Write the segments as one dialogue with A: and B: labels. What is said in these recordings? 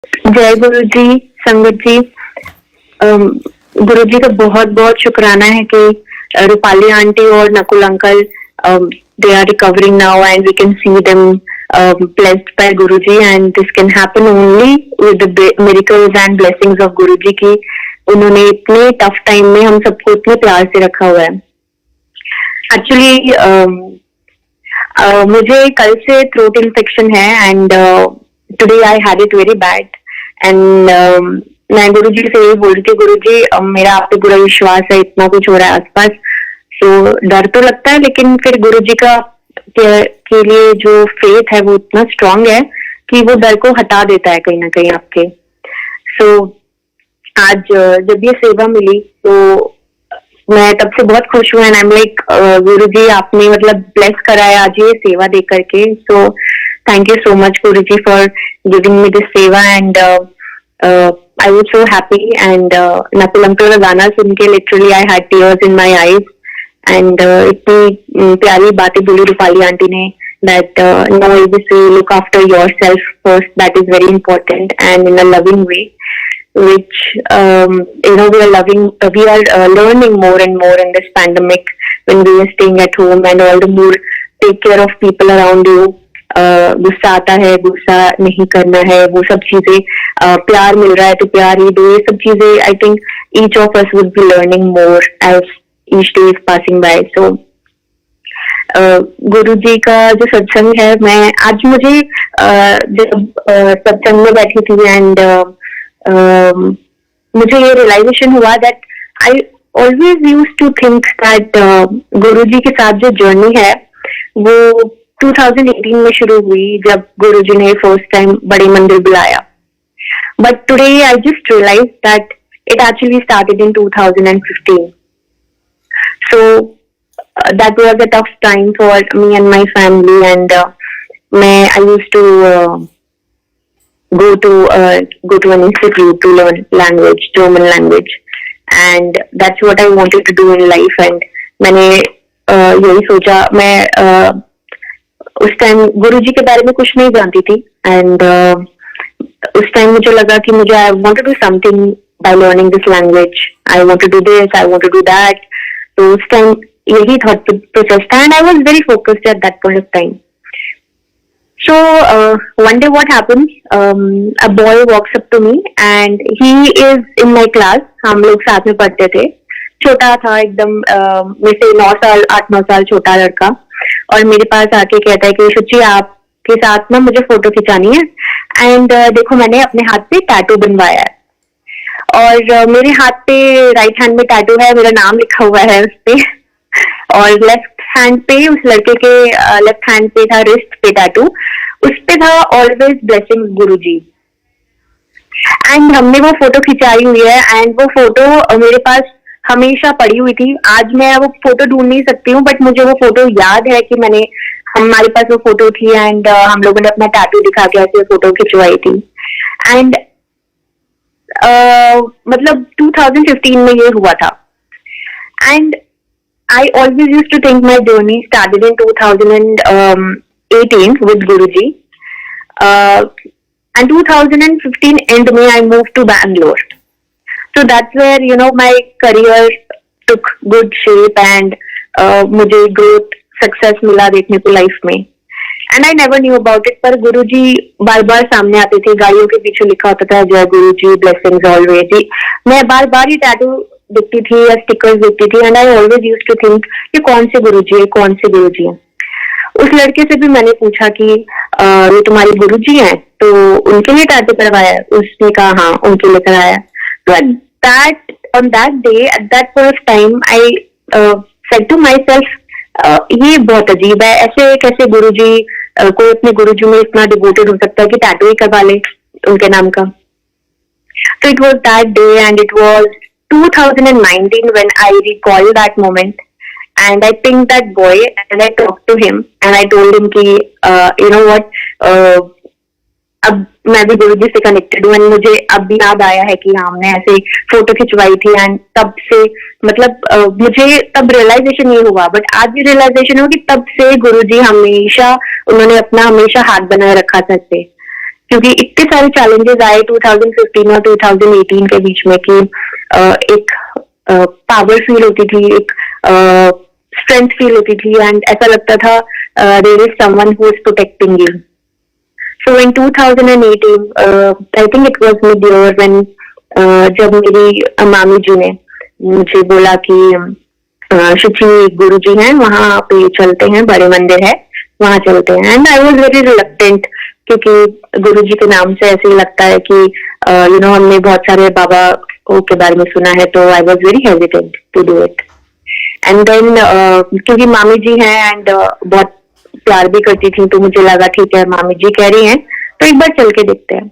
A: जय गुरु जी, संगत जी। गुरु जी का बहुत बहुत शुक्राना है कि रूपाली आंटी और Nakul uncle they are recovering now and we can see them blessed by Guruji, and this can happen only with the miracles and blessings of Guruji की उन्होंने इतने टफ टाइम में हम सबको इतने प्यार से रखा हुआ है। एक्चुअली मुझे कल से थ्रोट इन्फेक्शन है and today I had it very bad and मैं गुरुजी से यही बोल रही थी, गुरुजी मेरा आप पे पूरा विश्वास है, इतना कुछ हो रहा है आसपास, तो डर तो लगता है लेकिन फिर गुरुजी का के लिए जो फेथ है वो इतना स्ट्रांग है कि वो डर को हटा देता है कहीं ना कहीं आपके। सो आज जब ये सेवा मिली तो मैं तब से बहुत खुश हुआ एंड आई एम लाइक गुरुजी आपने मतलब ब्लेस करा है आज ये सेवा दे करके। So thank you so much Guruji for giving me this seva and I was so happy and Nakul uncle का गाना सुन के literally I had tears in my eyes and इतनी प्यारी बातें बोली रूपाली आंटी ने that no, obviously look after yourself first, that is very important, and in a loving way, which we are learning more and more in this pandemic when we are staying at home, and all the more take care of people around you. गुस्सा आता है, गुस्सा नहीं करना है, वो सब चीजें प्यार मिल रहा है तो प्यार ही दो, ये सब चीजें I think each of us would be learning more as each day is passing by. So गुरु जी का जो सत्संग है, मैं आज मुझे जब सत्संग में बैठी थी एंड मुझे ये रियलाइजेशन हुआ that I always used to think that Guru ji के साथ जो जर्नी है वो 2018 में शुरू हुई जब गुरु जी ने फर्स्ट टाइम बड़े मंदिर बुलाया, but today I just realize that it actually started in 2015. So that was a tough time for me and my family, and I used to go to an institute to learn language, German language, and that's what I wanted to do in life. And मैंने यही सोचा, मैं उस time गुरुजी के बारे में कुछ नहीं जानती थी एंड उस टाइम मुझे लगा कि मुझे I want to do something by learning this language, I want to do this, I want to do that. तो उस टाइम यही thought process था and I was very focused at that point of time. So one day what happened, a boy walks up to me and he is in my class. हम लोग साथ में पढ़ते थे, छोटा था एकदम, मेरे से 8-9 साल छोटा लड़का, और मेरे पास आके कहता है कि शुचि आपके साथ ना मुझे फोटो खिंचानी है एंड देखो मैंने अपने हाथ पे टैटू बनवाया है, और मेरे हाथ पे राइट हैंड में टैटू है, मेरा नाम लिखा हुआ है उस पे, और लेफ्ट हैंड पे उस लड़के के लेफ्ट हैंड पे था रिस्ट पे टैटू, उस पे था ऑलवेज ब्लेसिंग गुरुजी। एंड हमने वो फोटो खिंचाई हुई है एंड वो फोटो मेरे पास हमेशा पड़ी हुई थी। आज मैं वो फोटो ढूंढ नहीं सकती हूँ बट मुझे वो फोटो याद है कि हमारे पास वो फोटो थी एंड हम लोगों ने अपना टैटू दिखा के ऐसे फोटो खिंचवाई थी। एंड मतलब 2015 में ये हुआ था and I always used to think my journey started in 2018 with Guruji. And 2015 end में I moved to Bangalore. So that's where my career took good shape and मुझे growth success मिला देखने को life में. And I never knew about it. पर गुरुजी बार बार सामने आते थे, गाड़ियों के पीछे लिखा होता था जय गुरुजी, blessings always. मैं बार बार ही टैटू दिखती थी या स्टिकर्स दिखती थी and I always used to think ये कौन से गुरुजी है, कौन से गुरुजी है। उस लड़के से भी मैंने पूछा कि ये तुम्हारे गुरुजी हैं, तो उनके लिए टैटू करवाया है? उसने कहा हाँ उनके लिए कराया। तो on that day at that point of time I said to myself ये बहुत अजीब है, ऐसे कैसे गुरुजी कोई अपने गुरुजी में इतना डिवोटेड हो सकता है कि टैटू ही करवा ले उनके नाम का। So it was that day and it was 2019 when I recall that moment and I pinged that boy and I talked to him and I told him कि you know what, अब मैं भी गुरुजी से कनेक्टेड हूँ and मुझे अब भी याद आया है कि हमने ऐसे फोटो खिंचवाई थी एंड तब से मतलब मुझे तब रियलाइजेशन नहीं हुआ बट आज भी रियलाइजेशन हुआ कि तब से गुरुजी हमेशा उन्होंने अपना हमेशा हाथ बनाए रखा था से क्योंकि इतने सारे चैलेंजेस आए 2015 और 2018 के बीच में कि एक पावर फील होती थी, एक स्ट्रेंथ फील होती थी, एंड ऐसा लगता था there is someone who is protecting you. So in 2018 I think it was mid year when जब मेरी मामी जी ने मुझे बोला कि शुचि गुरु जी हैं, वहां पे चलते हैं, बड़े मंदिर है, वहां चलते हैं. And I was very reluctant, क्योंकि गुरु जी के नाम से ऐसे ही लगता है कि यू नो हमने बहुत सारे बाबा के बारे में सुना है, तो I was very hesitant to do it. And then क्योंकि मामी जी हैं एंड बहुत प्यार भी करती थी, तो मुझे लगा ठीक है मामी जी कह रही हैं तो एक बार चल के देखते हैं.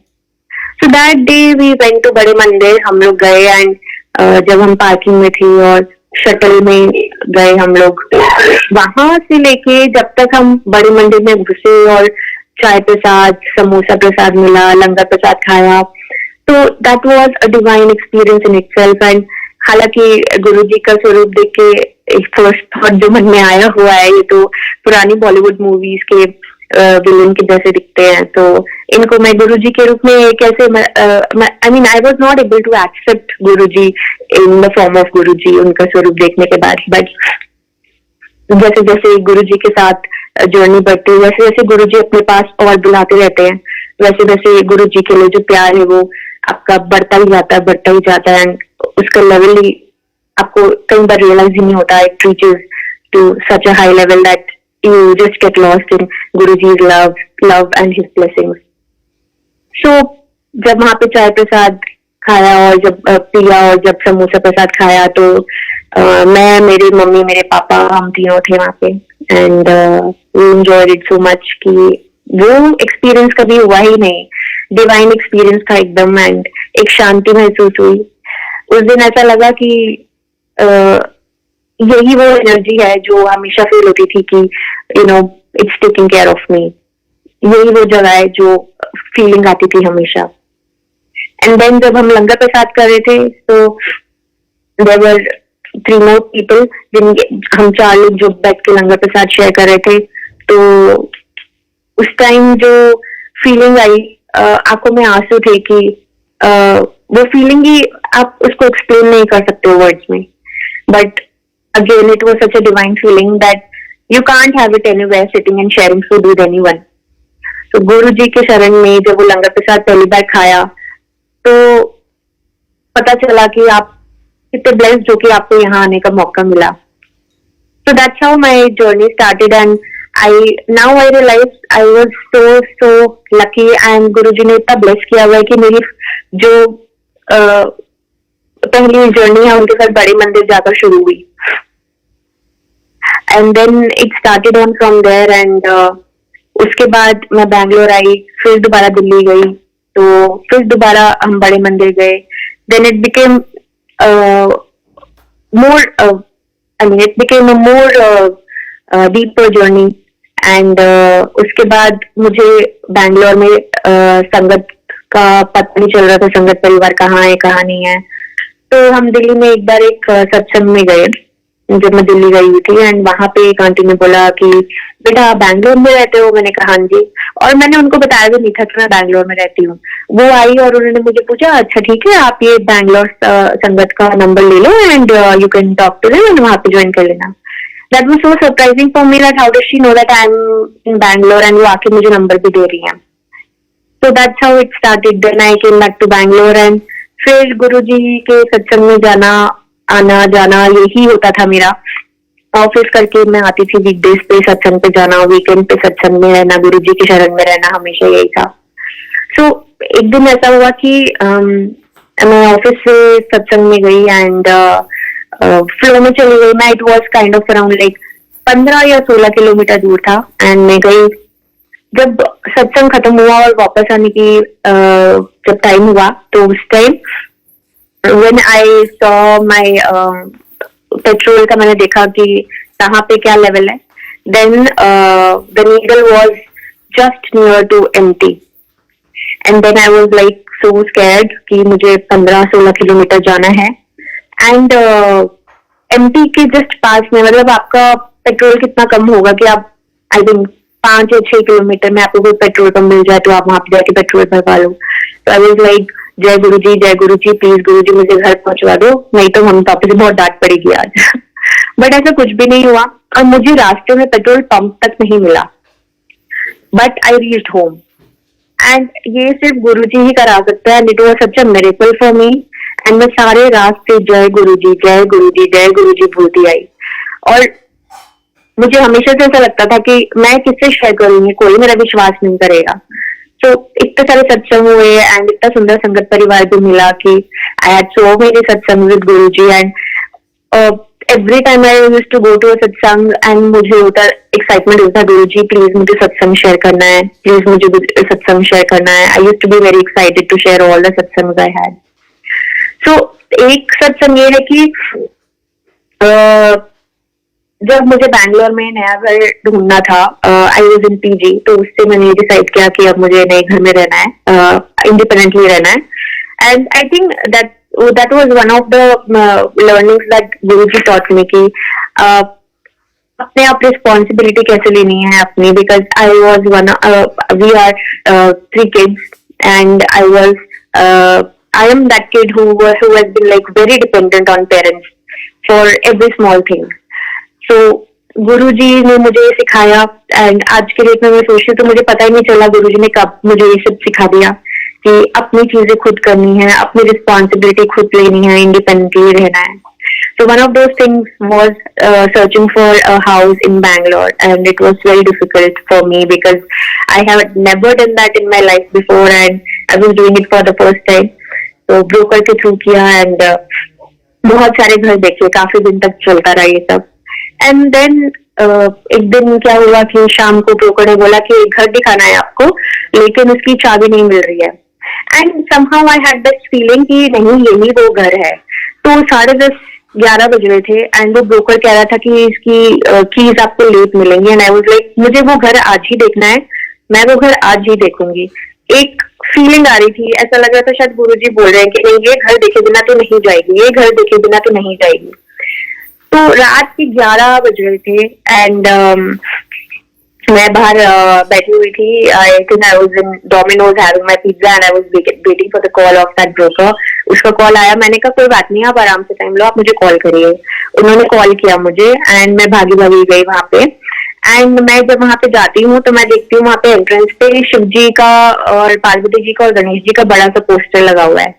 A: So that day we went to Bade Mandir. हम लोग गए एंड जब हम पार्किंग में थे और शटल में गए हम लोग, वहां से लेके जब तक हम बड़े मंदिर में घुसे और चाय प्रसाद, समोसा प्रसाद मिला, लंगर प्रसाद खाया, तो that was a divine experience in itself. And हालांकि गुरु जी का स्वरूप देख के एक फर्स्ट थॉट जो मन में आया हुआ है, ये तो पुरानी बॉलीवुड मूवीज के विलेन के जैसे दिखते हैं, तो इनको मैं गुरु जी के रूप में कैसे, I mean I was not able to accept Guru ji in the form of Guru ji उनका स्वरूप देखने के बाद. बट जैसे जैसे गुरु जी के साथ जर्नी बढ़ती है, वैसे वैसे गुरु जी अपने पास और बुलाते रहते हैं, वैसे वैसे गुरु जी के लिए जो प्यार है वो आपका बढ़ता ही जाता है, बढ़ता ही जाता है. एंड उसका लेवल ही आपको कई बार रियलाइज ही नहीं होता. It reaches to such a high level that you just get lost in Guruji's love and his blessings. So जब वहाँ पे चाय प्रसाद खाया और जब पिया और जब समोसा प्रसाद खाया, तो मैं, मेरी मम्मी, मेरे पापा, हम तीनों थे वहाँ पे. And we enjoyed it so much कि वो एक्सपीरियंस कभी हुआ ही नहीं. डिवाइन एक्सपीरियंस था एकदम, एंड एक शांति महसूस हुई. उस दिन ऐसा लगा कि यही वो एनर्जी है जो हमेशा फील होती थी कि you know it's taking care of me. यही वो जगह है जो फीलिंग आती थी हमेशा. एंड देन जब हम लंगर प्रसाद कर रहे थे, तो देयर वर 3 more people, हम 4 लोग जो बैठ के लंगर प्रसाद शेयर कर रहे थे. तो उस टाइम जो फीलिंग आई, आंखों में आंसू थे कि वो फीलिंग ही आप उसको एक्सप्लेन नहीं कर सकते वर्ड्स में. But again it was such a divine feeling that you can't have it anywhere sitting and sharing food with anyone. So गुरु जी के शरण में जब वो लंगर प्रसाद पहली बार खाया, तो पता चला कि आप कितने ब्लेस्ड हो कि आपको यहाँ आने का मौका मिला. So that's how my journey started, and I realize I was so lucky, and गुरु जी ने इतना ब्लेस किया हुआ है कि मेरी जो पहली जर्नी है उनके साथ बड़े मंदिर जाकर शुरू हुई. And then it started on from there. And उसके बाद मैं बैंगलोर आई, फिर दोबारा दिल्ली गई, तो फिर दोबारा हम बड़े मंदिर गए. Then it became more, I mean it became a more deeper journey. And उसके बाद मुझे बैंगलोर में संगत का पता नहीं चल रहा था, संगत परिवार कहाँ है कहाँ नहीं है. तो हम दिल्ली में एक बार एक सत्संग में गए जब मैं दिल्ली गई हुई थी. एंड वहां पे एक आंटी ने बोला कि बेटा आप बैंगलोर में रहते हो? मैंने कहा हाँ जी. और मैंने उनको बताया भी नहीं था कि मैं बैंगलोर में रहती हूँ. वो आई और उन्होंने मुझे पूछा अच्छा ठीक है, आप ये बैंगलोर संगत का नंबर ले लो and you can talk to them and वहां पे ज्वाइन कर लेना. That was so surprising for me that how does she know that I am in Bangalore, and वो आके मुझे नंबर भी दे रही है. So that's how it started. Then I came back to Bangalore, and फिर गुरु जी के सत्संग में जाना आना जाना यही होता था मेरा. ऑफिस करके मैं आती थी, वीकडेज पे सत्संग पे जाना, वीकेंड पे सत्संग में रहना, गुरु जी के शरण में रहना, हमेशा यही था. सो एक दिन ऐसा हुआ कि मैं ऑफिस से सत्संग में गई एंड फ्लो में चली गई मैं. It was kind of around like 15 या 16 किलोमीटर दूर था. एंड मैं गई. जब सत्संग खत्म हुआ और वापस आने की जब टाइम हुआ, तो उस time when I saw my petrol का मैंने देखा कि कहाँ पे क्या लेवल है. then the needle was just near to empty, and then I was like so scared कि मुझे 15-16 किलोमीटर जाना है. एंड empty के जस्ट पास में, मतलब आपका पेट्रोल कितना कम होगा कि आप आई थिंक 5 या 6 किलोमीटर में आपको कोई पेट्रोल पंप मिल जाए तो आप वहां पे जाके पेट्रोल भरवा लो. तो आई वाज लाइक जय गुरु जी प्लीज गुरु जी मुझे घर पहुंचवा दो, नहीं तो मम्मी पापा से बहुत डांट पड़ेगी आज. बट ऐसा कुछ भी नहीं हुआ और मुझे रास्ते में पेट्रोल पंप तक नहीं मिला. But I reached home and ये सिर्फ गुरुजी ही करा सकता है. It was such a miracle for me. And मैं सारे रास्ते जय गुरु जी बोलती आई. और मुझे हमेशा से ऐसा लगता था कि मैं किससे शेयर करूंगी, कोई मेरा विश्वास नहीं करेगा. तो इतने सारे सत्संग हुए एंड इतना सुंदर संगत परिवार भी मिला कि I had so many satsang with Guruji. And every time I used to go to a satsang and मुझे होता एक्साइटमेंट होता, गुरुजी प्लीज मुझे सत्संग शेयर करना है, प्लीज मुझे सत्संग शेयर करना है. I used to be very excited to share all the satsangs I had. So एक सत्संग ये है कि जब मुझे बैंगलोर में नया घर ढूंढना था, आई वाज इन पीजी, तो उससे मैंने डिसाइड किया कि अब मुझे नए घर में रहना है, इंडिपेंडेंटली रहना है. And I think that was one of the learnings that Guruji taught me कि अपने आप रिस्पॉन्सिबिलिटी कैसे लेनी है अपनी. Because I was we are 3 kids and I am that kid who has been like very dependent on parents for every small thing. So गुरुजी ने मुझे सिखाया एंड आज के डेट में मैं सोचती हूँ तो मुझे पता ही नहीं चला गुरुजी ने कब मुझे ये सब सिखा दिया कि अपनी चीजें खुद करनी है, अपनी रिस्पॉन्सिबिलिटी खुद लेनी है, इंडिपेंडेंटली रहना है. So one of those things was searching for a house in Bangalore, and it was very difficult for me because I have never done that in my life before and I was doing it for the first time. So broker के through किया and बहुत सारे घर देखे, काफी दिन तक चलता रहा ये सब. एंड देन एक दिन क्या हुआ कि शाम को ब्रोकर ने बोला कि एक घर दिखाना है आपको लेकिन उसकी चाबी नहीं मिल रही है. And somehow I had this feeling कि नहीं यही वो घर है. तो 10:30-11 बज रहे थे एंड वो ब्रोकर कह रहा था कि इसकी कीज आपको लेट मिलेंगी. एंड आई वाज लाइक मुझे वो घर आज ही देखना है, मैं वो घर आज ही देखूंगी. एक फीलिंग आ रही थी, ऐसा लग रहा था शायद गुरुजी बोल रहे हैं कि नहीं ये घर देखे बिना तो नहीं जाएगी, ये घर देखे बिना तो नहीं जाएगी. तो रात के 11 बज रहे थे एंड मैं बाहर बैठी हुई थी. I think I was in Domino's having my pizza and I was waiting for the call of that broker. उसका कॉल आया, मैंने कहा कोई बात नहीं, आप आराम से टाइम लो, आप मुझे कॉल करिए. उन्होंने कॉल किया मुझे एंड मैं भागी भागी गई वहां पे. एंड मैं जब वहां पे जाती हूँ तो मैं देखती हूँ वहां पे एंट्रेंस पे शिव जी का और पार्वती जी का और गणेश जी का बड़ा सा पोस्टर लगा हुआ है.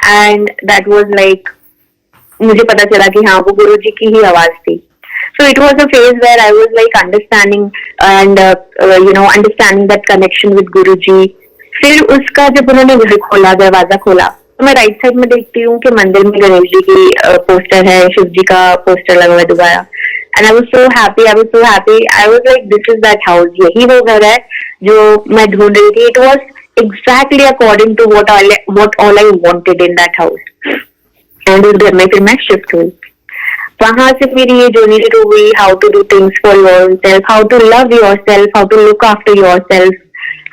A: एंड दैट वाज लाइक मुझे पता चला कि हाँ वो गुरु जी की ही आवाज थी. So it was a phase where I was like understanding and understanding that connection with Guru ji. फिर उसका जब उन्होंने घर खोला, दरवाजा खोला, तो मैं राइट साइड में देखती हूँ कि मंदिर में गणेश जी की पोस्टर है, शिव जी का पोस्टर लगा हुआ है दोबारा. And I was so happy, I was like this is that house, यही वो घर है जो मैं ढूंढ रही थी. It was exactly according to what all I wanted in that house. And उस घर में फिर मैं शिफ्ट हुई. वहां से मेरी ये जर्नी शुरू हुई, how to do things for yourself, how to love yourself, how to look after yourself,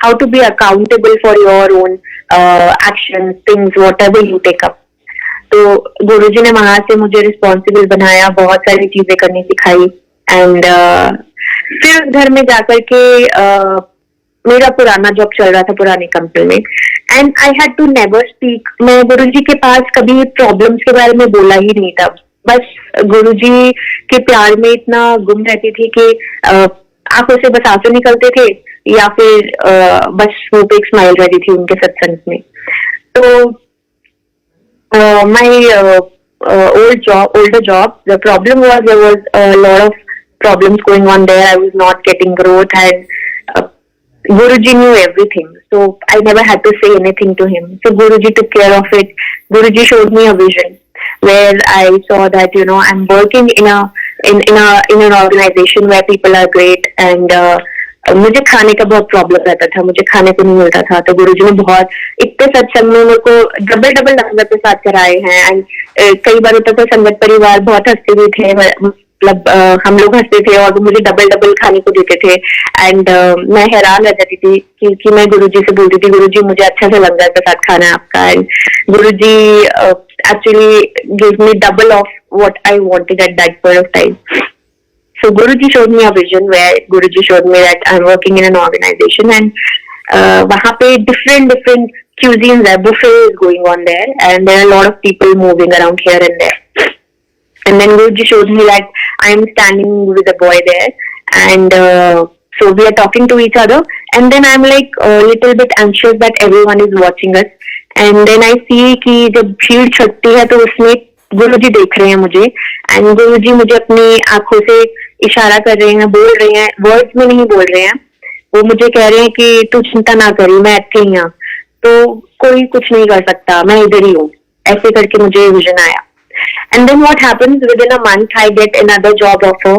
A: how to be accountable for your own action things whatever you take up. तो गुरुजी ने वहां से मुझे responsible बनाया, बहुत सारी चीजें करनी सिखाई. एंड फिर घर में जाकर के मेरा पुराना जॉब चल रहा था पुरानी कंपनी में. And I had to never speak. मैं गुरुजी के पास कभी प्रॉब्लम्स के बारे में बोला ही नहीं था. बस गुरुजी के प्यार में इतना गुम रहती थी कि आंखों से बस आंसू निकलते थे या फिर बस मुंह पे एक स्माइल रहती थी उनके सत्संग में. तो my older job, the problem was there was a lot of problems going on there. I was not getting growth and Guruji knew everything, so I never had to say anything to him. So Guruji took care of it. Guruji showed me a vision where I saw that I'm working in an organization where people are great and मुझे खाने का बहुत problem रहता था, मुझे खाने को नहीं मिलता था. तो गुरुजी ने बहुत इतने सत्संग में मेरे को डबल लंगर के साथ कराए हैं. एंड कई बार होता था संगत परिवार बहुत हंसते भी थे, मतलब हम लोग हंसते थे और वो मुझे डबल खाने को देते थे. एंड मैं हैरान रह जाती थी कि मैं गुरुजी से बोलती थी गुरुजी मुझे अच्छा सा लंगर के साथ खाना है आपका. And Guruji actually give me double of what I wanted at that point of time. So Guruji showed me a vision where Guruji showed me that I'm working in an organization, and वहाँ पे different cuisines है, buffet is going on there, and there are a lot of people moving around here and there. And then Guruji showed me that I'm standing with a boy there, and so we are talking to each other, and then I'm like a little bit anxious that everyone is watching us, and then I see कि जब भीड़ छटती है तो उसमें गुरुजी देख रहे हैं मुझे, एंड गुरुजी मुझे अपनी आंखों से इशारा कर रहे हैं, बोल रहे हैं, वर्ड्स में नहीं बोल रहे हैं, वो मुझे कह रहे हैं कि तू चिंता ना करी, मैं अच्छी ही हूँ, तो कोई कुछ नहीं कर सकता, मैं इधर ही हूँ, ऐसे करके मुझे विजन आया. And then what happens, within a month I get another job offer.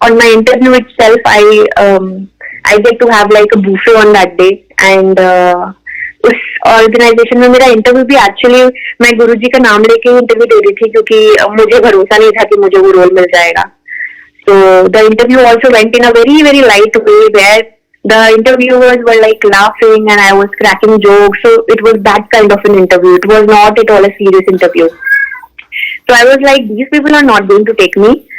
A: On my interview itself, I get to have like a buffet on that day, and उस ऑर्गेनाइजेशन में मेरा इंटरव्यू भी एक्चुअली मैं गुरुजी का नाम लेके interview दे रही थी, क्योंकि मुझे भरोसा नहीं था कि मुझे वो रोल मिल जाएगा. So the interview also went in a very light way, where the interviewers were like laughing and I was cracking jokes. So it was that kind of an interview. It was not at all a serious interview. So I was like, these people are not going to take me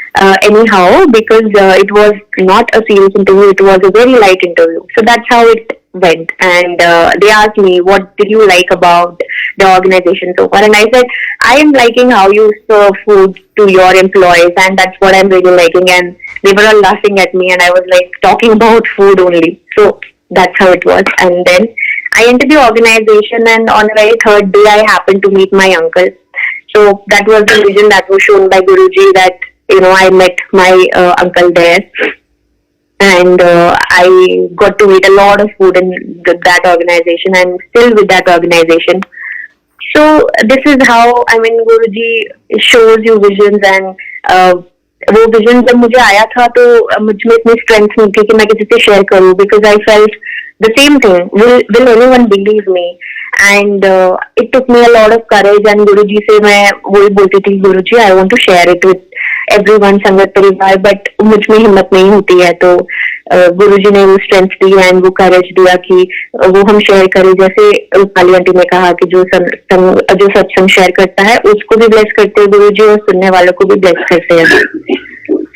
A: anyhow, because it was not a serious interview. It was a very light interview. So that's how it went. And they asked me, what did you like about the organization so far? And I said, I am liking how you serve food to your employees, and that's what I'm really liking. And they were all laughing at me, and I was like talking about food only. So that's how it was. And then I entered the organization, and on the very third day I happened to meet my uncle. So that was the vision that was shown by Guruji, that I met my uncle there, and I got to eat a lot of food in that organization, and still with that organization. So this is how, Guruji shows you visions, and वो vision जब मुझे आया था तो मुझ में इतनी strength नहीं थी कि मैं किसी से शेयर करूं, because I felt the same thing, will anyone believe me? And it took me a lot of courage, and Guruji से मैं वही बोलती थी, Guruji I want to share it with everyone, संगत परिवार, but मुझ में हिम्मत नहीं होती है. तो गुरुजी ने वो स्ट्रेंथ दी एंड वो करेज दिया कि वो हम शेयर करें. जैसे रूपाली आंटी ने कहा कि जो सत्संग शेयर करता है उसको भी ब्लेस करते हैं गुरुजी, और सुनने वालों को भी ब्लेस करते हैं.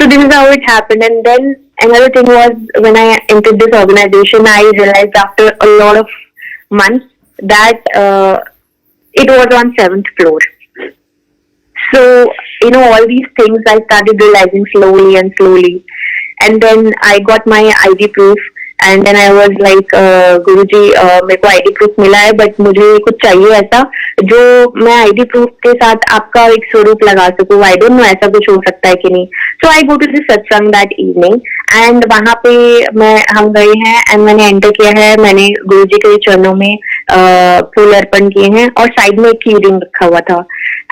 A: So this is how it happened. And then another thing was, when I entered this organization, I realized after a lot of months that it was on 7th floor. So, all these things I started realizing slowly and slowly. And then I got my ID proof. And then I was like, गुरुजी मेरे को ID proof मिला है, but मुझे कुछ चाहिए ऐसा जो मैं ID proof के साथ आपका एक स्वरूप लगा सकूं. I don't know ऐसा कुछ हो सकता है कि नहीं. So I go to the satsang that evening, and वहाँ पे हम गए हैं, and मैंने एंटर किया है. मैंने गुरुजी के चरणों में फूल अर्पण किए हैं, और साइड में एक कीरिंग रखा हुआ था.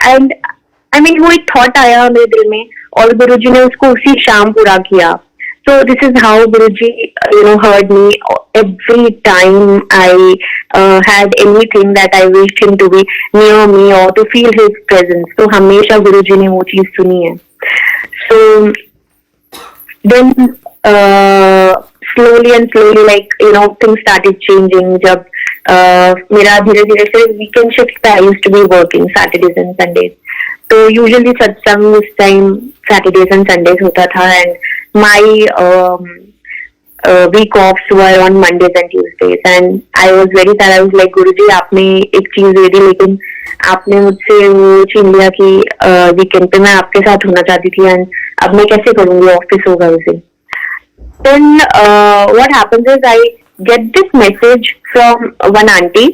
A: एंड वो एक थॉट आया मेरे दिल में, और गुरुजी ने उसको उसी शाम पूरा किया. So this is how Guruji, heard me every time I had anything that I wished him to be near me or to feel his presence. So हमेशा Guruji ने वो चीज सुनी है. So then slowly and slowly, things started changing. जब मेरा धीरे धीरे से weekend shift पे I used to be working Saturdays and Sundays. तो usually satsang उस time Saturdays and Sundays होता था, and my week offs were on Mondays and Tuesdays, and I was very sad. I was like, Guruji आपने एक चीज दे दी, लेकिन आपने मुझसे वो छीन लिया कि वीकेंड पे मैं आपके साथ होना चाहती थी, एंड अब मैं कैसे करूँगी, ऑफिस होगा उसे. Then what happens is I get this message from one auntie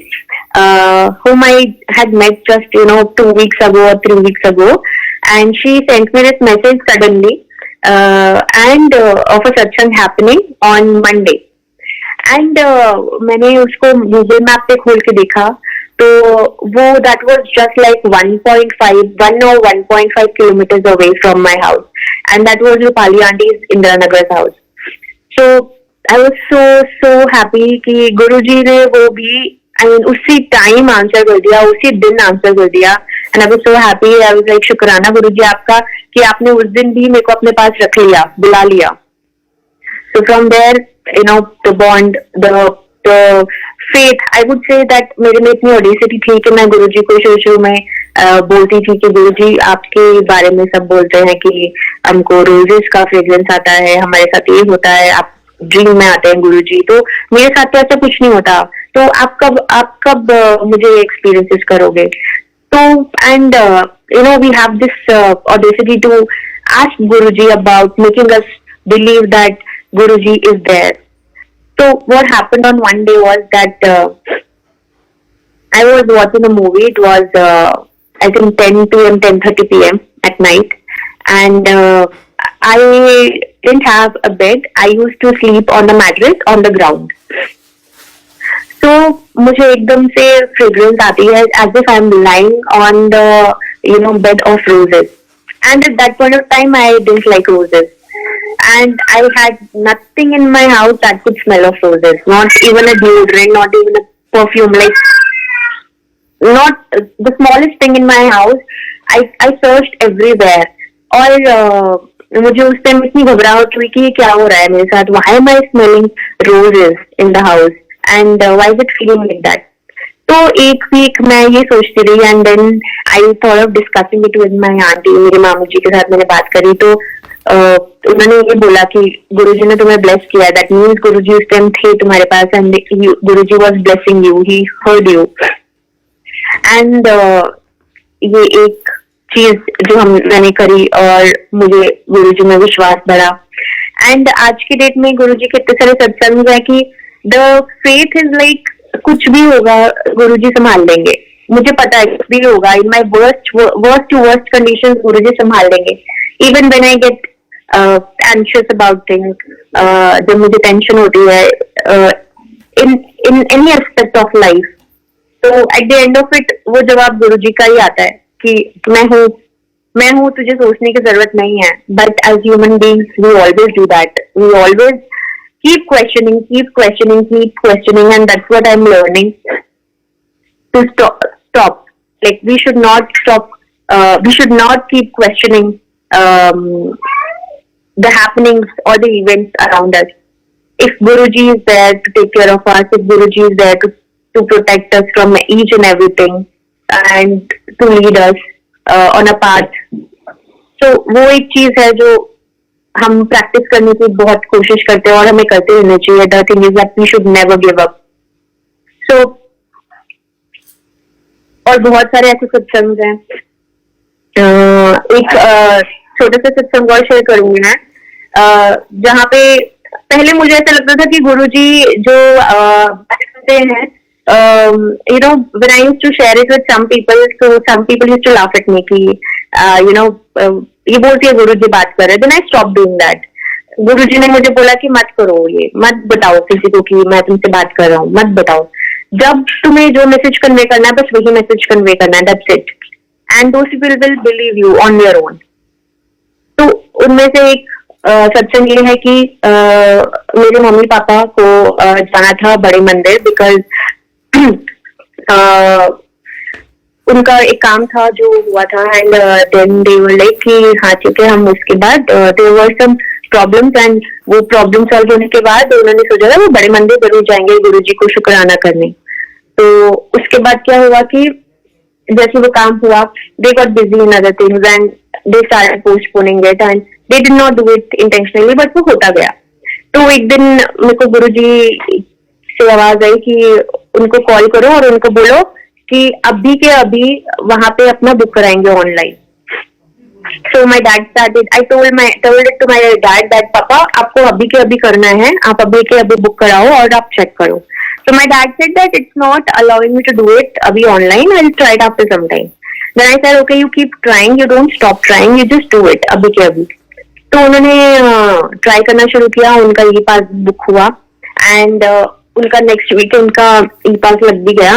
A: whom I had met just 2 weeks ago or 3 weeks ago, and she sent me this message suddenly. And of a satsang happening on Monday. And मैंने उसको Google Map पे खोल के देखा, तो वो that was just like 1 or 1.5 kilometers away from my house, and that was Rupali Auntie's Indiranagar's house. So I was so happy कि गुरुजी ने वो भी उसी टाइम आंसर कर दिया, उसी दिन आंसर कर दिया. And I was so happy. I was like, शुक्राना गुरुजी आपका कि आपने उस दिन भी मेरे को अपने पास रख लिया, बुला लिया. So from there, the bond, the faith, I would say that मेरे में इतनी ऑडेसिटी थी कि मैं गुरुजी को शुरू में बोलती थी कि गुरुजी आपके बारे में सब बोलते हैं कि हमको रोजेस का फ्रेग्रेंस आता है, हमारे साथ ये होता है, आप ड्रीम में आते हैं गुरुजी, तो मेरे साथ तो ऐसा कुछ नहीं होता, तो आप कब मुझे एक्सपीरियंसेस करोगे? तो and we have this audacity to ask Guruji about making us believe that Guruji is there. So what happened on one day was that I was watching a movie. It was I think 10 p.m., 10:30 p.m. at night, and I didn't have a bed. I used to sleep on the mattress on the ground. So मुझे एकदम से fragrance आती है as if I'm lying on the bed of roses. And at that point of time, I didn't like roses. And I had nothing in my house that could smell of roses. Not even a deodorant, not even a perfume. Like, not the smallest thing in my house. I searched everywhere. और मुझे उस time इतनी घबराहट हुई कि क्या हो रहा है मेरे साथ. Why am I smelling roses in the house? And why is it feeling like that? तो एक वीक मैं ये सोचती रही and then I thought of discussing it with my aunty. मेरे मामू जी के साथ मैंने बात करी तो उन्होंने ये बोला कि गुरुजी ने तुम्हें ब्लेस किया. दैट मीन्स गुरुजी उस टाइम थे तुम्हारे पास and Guruji was blessing you, he heard you. And ये एक चीज जो मैंने करी और मुझे गुरुजी में विश्वास बढ़ा. एंड आज की डेट में गुरुजी के इतने सारे सत्संग है कि द फेथ इज लाइक कुछ भी होगा गुरुजी संभाल लेंगे. मुझे पता है कुछ भी होगा. In my worst to worst condition Guruji संभाल लेंगे. Even when I get anxious about things, जब मुझे टेंशन होती है in any aspect of life, तो at the end of it वो जवाब गुरुजी का ही आता है कि मैं हूँ, तुझे सोचने की जरूरत नहीं है. But as human beings we always do that. We always keep questioning, and that's what I'm learning to stop. Like, we should not stop. We should not keep questioning the happenings or the events around us. If Guruji is there to take care of us, if Guruji is there to protect us from each and everything, and to lead us on a path, so वो एक चीज है जो हम practice करने की बहुत कोशिश करते हैं और हमें करते रहना चाहिए. The thing is that we should never give up. So और बहुत सारे ऐसे सत्संग हैं. एक छोटे से सत्संग और शेयर करूंगी मैं, जहाँ पे पहले मुझे ऐसा लगता था कि गुरुजी जो कहते हैं, when I used to share it with some people, so some people used to laugh at me कि ये बोलती है गुरुजी बात कर रहे. Then I stop doing that. Guruji ने मुझे बोला कि मत करो, ये मत बताओ किसी को कि मैं तुमसे बात कर रहा हूँ, मत बताओ. जब तुम्हें जो मैसेज कन्वे करना है बस वही मैसेज कन्वे करना है. That's it. And those people will believe you on your own. तो उनमें से एक सत्संग ये है कि मेरे मम्मी पापा को जाना था बड़े मंदिर, बिकॉज उनका एक काम था जो हुआ था. And then they were like कि हाँ ठीक है, हम उसके बाद there were some problems, and वो प्रॉब्लम सॉल्व होने के बाद उन्होंने सोचा था वो बड़े मंदिर जरूर जाएंगे गुरुजी को शुक्राना करने. तो उसके बाद क्या हुआ कि जैसे वो काम हुआ, they got busy in other things and they started postponing it, and they did not do it intentionally, but वो होता गया. तो एक दिन मेरे को गुरुजी से आवाज आई कि उनको कॉल करो और उनको बोलो कि अभी के अभी वहां पे अपना बुक कराएंगे online. So my dad started, I told it to my dad that पापा आपको अभी के अभी करना है, आप अभी के अभी बुक कराओ और आप चेक करो. So my dad said that it's not allowing me to do it अभी online, I will try it after some time. Then I said okay, you keep trying, you don't stop trying, you just do it अभी के अभी. तो उन्होंने try करना शुरू किया. उनका ई पास बुक हुआ एंड उनका नेक्स्ट वीक उनका ई पास लग भी गया.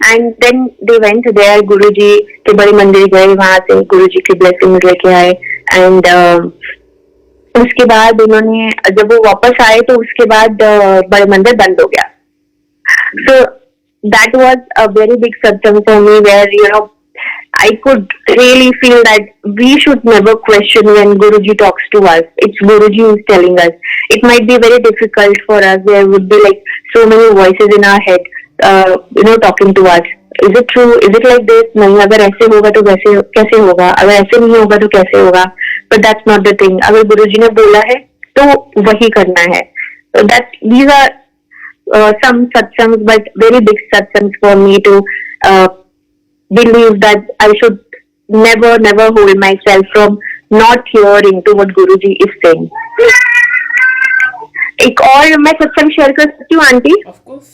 A: And then they went there. Guruji के बड़े मंदिर गए, वहां से गुरुजी की ब्लेसिंग लेके आए. एंड उसके बाद उन्होंने जब वो वापस आए तो उसके बाद बड़े मंदिर बंद हो गया. So that was a very big satsang for me, where I could really feel that we should never question when Guruji talks to us. It's Guruji who's telling us. It might be very difficult for us. There would be like so many voices in our head, talking to us. Is it true? Is it like this? नहीं, अगर ऐसे होगा तो वैसे कैसे होगा? अगर ऐसे नहीं होगा तो कैसे होगा? But that's not the thing. अगर गुरुजी ने बोला है तो वही करना है. These are some satsangs, but very big satsangs for me to believe that I should never hold myself from not hearing to what Guruji is saying. एक और मैं सत्संग शेयर कर सकती हूँ aunty?
B: Of course.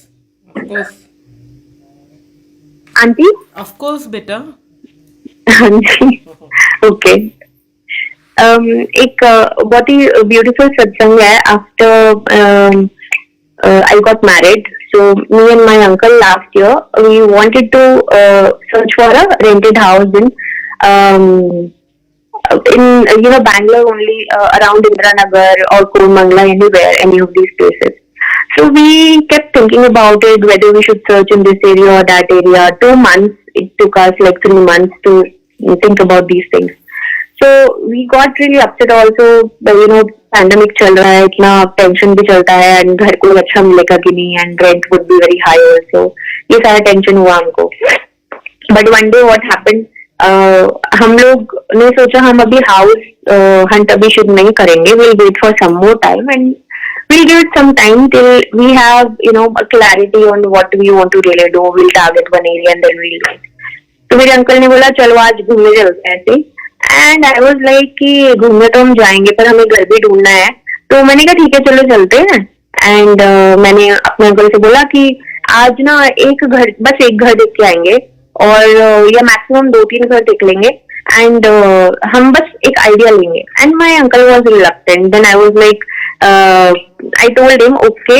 A: Aunty?
B: Of course, बेटा.
A: हाँ जी. Okay. एक बहुत ही ब्यूटीफुल सत्संग है. After I got married, so me and my uncle last year we wanted to search for a rented house in Bangalore only, around Indiranagar or Koramangala, anywhere, any of these places. So we kept thinking about it, whether we should search in this area or that area. 2 months it took us, like 3 months to think about these things. So we got really upset also. Pandemic चल रहा है, इतना tension भी चलता है, and घर को अच्छा मिलेगा कि नहीं, and rent would be very high also. ये सारा टेंशन हुआ हमको. But one day what happened, हम लोग ने सोचा हम अभी हाउस हंट अभी शुरू नहीं करेंगे. Will wait for some more time and we'll give it some time till we have a clarity on what we want to really do. We'll target one area and then we'll wait. तो मेरे uncle ने बोला चलो आज घूमने चलते हैं ऐसे. एंड आई वाज लाइक कि घूमने तो हम जाएंगे पर हमें घर भी ढूंढना है. तो मैंने कहा ठीक है चलो चलते हैं. एंड मैंने अपने अंकल से बोला कि आज ना बस एक घर देख के आएंगे, और या मैक्सिमम 2-3 घर देख लेंगे, एंड हम बस एक आइडिया लेंगे. And my uncle was reluctant. Then I was like, I told him okay,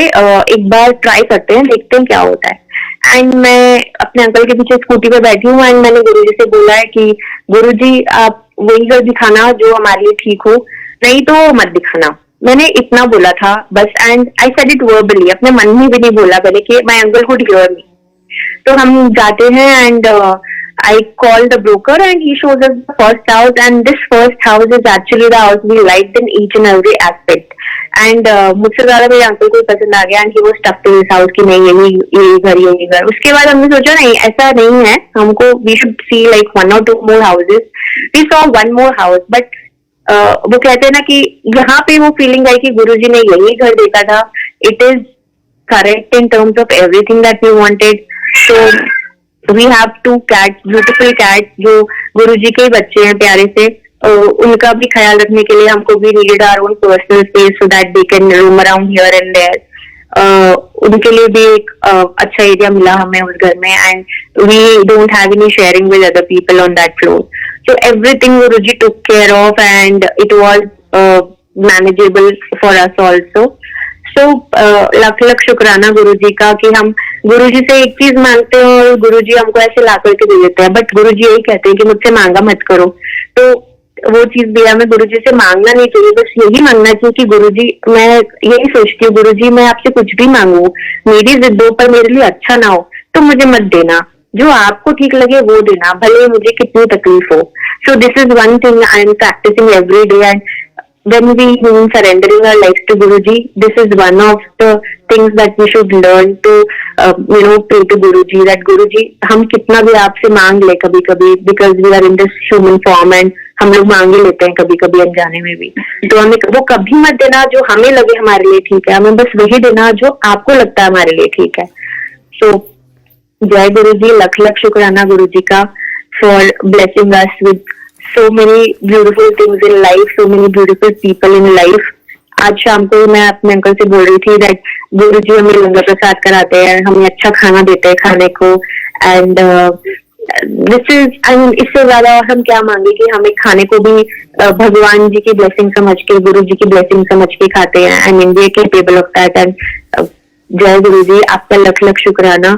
A: एक बार ट्राई करते हैं, देखते हैं क्या होता है. एंड मैं अपने अंकल के पीछे स्कूटी पे बैठी हूँ, एंड मैंने गुरुजी से बोला है कि गुरुजी आप वही घर दिखाना जो हमारे लिए ठीक हो, नहीं तो मत दिखाना. मैंने इतना बोला था बस. And I said it verbally, अपने मन में भी नहीं बोला पहले कि my uncle could hear me. तो हम जाते हैं and I called the broker and he shows us the first house, and this first house is actually the house we liked in each and every aspect. And मुझसे ज्यादा मेरे uncle को पसंद आ गया, and he was stuck to this house कि नहीं यही घर. उसके बाद हमने सोचा नहीं ऐसा नहीं है, हमको we should see like 1 or 2 more houses. We saw 1 more house, but वो कहते हैं ना कि यहाँ पे वो फीलिंग आई कि गुरुजी ने यही घर देखा था. It is correct in terms of everything that we wanted. So we have 2 cats, beautiful cats, जो गुरुजी के बच्चे हैं प्यारे से. उनका भी ख्याल रखने के लिए हमको भी needed our own personal space so that they can roam around here and there. उनके लिए भी एक अच्छा एरिया मिला हमें उस घर में, and we don't have any sharing with other people on that floor. So everything Guruji took care of, and it was manageable for us also. So lakh शुक्राना गुरुजी का कि हम गुरुजी से एक चीज मांगते हैं और गुरुजी हमको ऐसे ला करके दे देते हैं. बट गुरुजी यही कहते हैं कि मुझसे मांगा मत करो. तो वो चीज भी हमें गुरुजी से मांगना नहीं चाहिए, बस यही मांगना चाहिए कि गुरुजी, मैं यही सोचती हूँ गुरुजी मैं आपसे कुछ भी मांगू, मेरी जिद्दों पर मेरे लिए अच्छा ना हो तो मुझे मत देना, जो आपको ठीक लगे वो देना, भले मुझे कितनी तकलीफ हो. So this is one thing I am practising every day. And when we surrendering our lives to Guruji, this is one of the things that we should learn to pray to Guruji, that Guruji हम कितना भी आपसे मांग ले कभी कभी, because we are in this human form and हम लोग मांग ही लेते हैं कभी कभी अनजाने में भी. तो हमें वो कभी मत देना जो हमें लगे हमारे लिए ठीक है, हमें बस वही देना जो आपको लगता है हमारे लिए ठीक है. So जय गुरुजी, लख शुक्राना गुरुजी का for blessing us with so many beautiful things in life, so many beautiful people in life. आज शाम को मैं अपने अंकल से बोल रही थी that गुरुजी हमें लंगर प्रसाद कराते हैं, हमें अच्छा खाना देते हैं खाने को. And this is, I mean इससे ज्यादा हम क्या मांगे कि हमें खाने को भी भगवान जी की ब्लेसिंग समझ के, गुरुजी की ब्लेसिंग समझ के खाते हैं. I mean we are capable of that. And जय गुरुजी, आपका लख शुक्राना.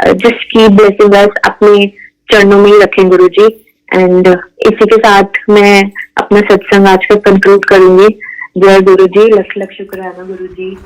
A: जस्ट कीप ब्लेसिंग अस, अपने चरणों में ही रखें गुरुजी. एंड इसी के साथ मैं अपना सत्संग आज का कंक्लूड करूंगी. जय गुरुजी, लख शुक्राना गुरुजी.